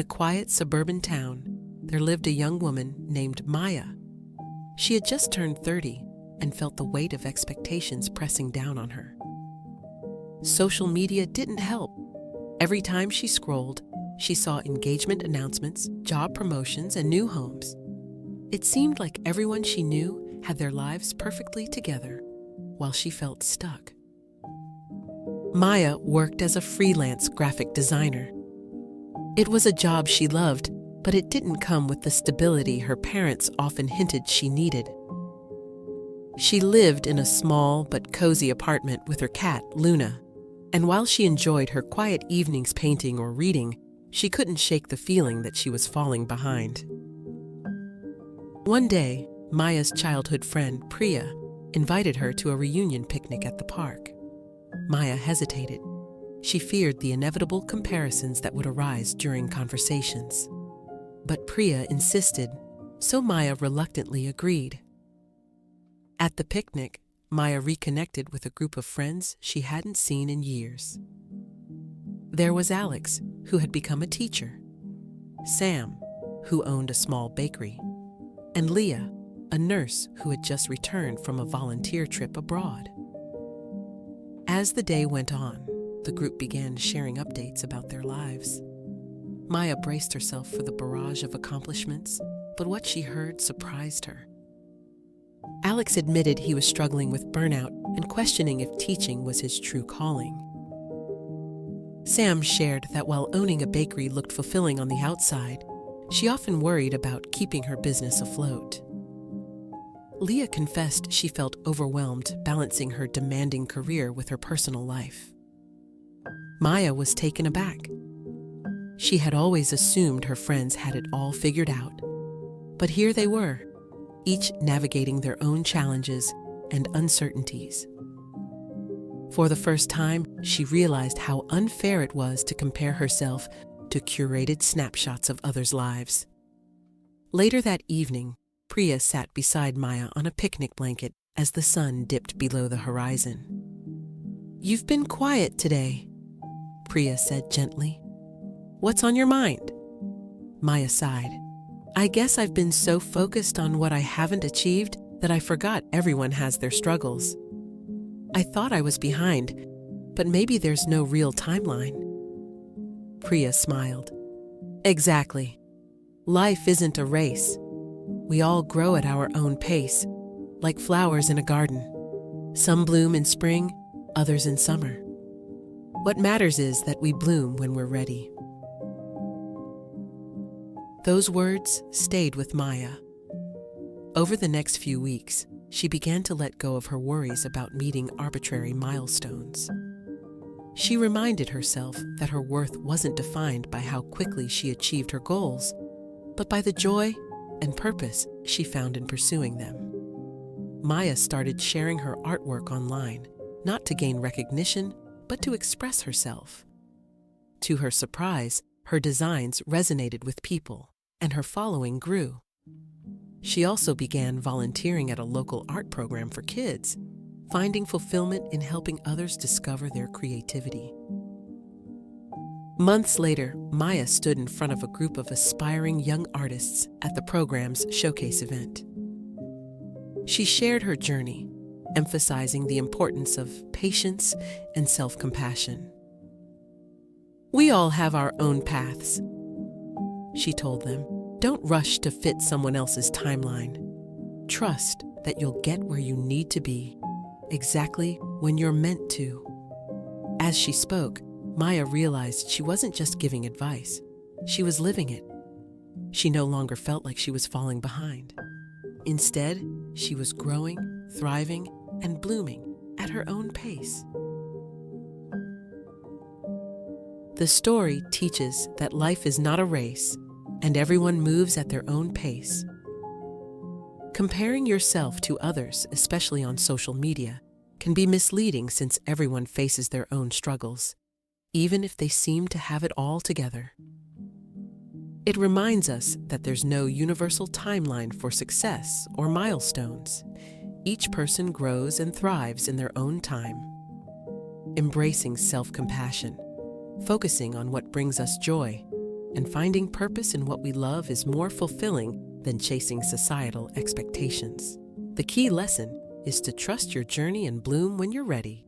a quiet suburban town, there lived a young woman named Maya. She had just turned 30 and felt the weight of expectations pressing down on her. Social media didn't help. Every time she scrolled, she saw engagement announcements, job promotions, and new homes. It seemed like everyone she knew had their lives perfectly together, while she felt stuck. Maya worked as a freelance graphic designer. It was a job she loved, but it didn't come with the stability her parents often hinted she needed. She lived in a small but cozy apartment with her cat, Luna, and while she enjoyed her quiet evenings painting or reading, she couldn't shake the feeling that she was falling behind. One day, Maya's childhood friend, Priya, invited her to a reunion picnic at the park. Maya hesitated. She feared the inevitable comparisons that would arise during conversations. But Priya insisted, so Maya reluctantly agreed. At the picnic, Maya reconnected with a group of friends she hadn't seen in years. There was Alex, who had become a teacher, Sam, who owned a small bakery, and Leah, a nurse who had just returned from a volunteer trip abroad. As the day went on, the group began sharing updates about their lives. Maya braced herself for the barrage of accomplishments, but what she heard surprised her. Alex admitted he was struggling with burnout and questioning if teaching was his true calling. Sam shared that while owning a bakery looked fulfilling on the outside, she often worried about keeping her business afloat. Leah confessed she felt overwhelmed balancing her demanding career with her personal life. Maya was taken aback. She had always assumed her friends had it all figured out, but here they were, each navigating their own challenges and uncertainties. For the first time, she realized how unfair it was to compare herself to curated snapshots of others' lives. Later that evening, Priya sat beside Maya on a picnic blanket as the sun dipped below the horizon. "You've been quiet today," Priya said gently. "What's on your mind?" Maya sighed. "I guess I've been so focused on what I haven't achieved that I forgot everyone has their struggles. I thought I was behind, but maybe there's no real timeline." Priya smiled. "Exactly. Life isn't a race. We all grow at our own pace, like flowers in a garden. Some bloom in spring, others in summer. What matters is that we bloom when we're ready." Those words stayed with Maya. Over the next few weeks, she began to let go of her worries about meeting arbitrary milestones. She reminded herself that her worth wasn't defined by how quickly she achieved her goals, but by the joy and purpose she found in pursuing them. Maya started sharing her artwork online, not to gain recognition, but to express herself. To her surprise, her designs resonated with people, and her following grew. She also began volunteering at a local art program for kids, finding fulfillment in helping others discover their creativity. Months later, Maya stood in front of a group of aspiring young artists at the program's showcase event. She shared her journey, emphasizing the importance of patience and self-compassion. "We all have our own paths," she told them. "Don't rush to fit someone else's timeline. Trust that you'll get where you need to be, exactly when you're meant to." As she spoke, Maya realized she wasn't just giving advice, she was living it. She no longer felt like she was falling behind. Instead, she was growing, thriving, and blooming at her own pace. The story teaches that life is not a race, and everyone moves at their own pace. Comparing yourself to others, especially on social media, can be misleading since everyone faces their own struggles, even if they seem to have it all together. It reminds us that there's no universal timeline for success or milestones. Each person grows and thrives in their own time. Embracing self-compassion, focusing on what brings us joy, and finding purpose in what we love is more fulfilling than chasing societal expectations. The key lesson is to trust your journey and bloom when you're ready.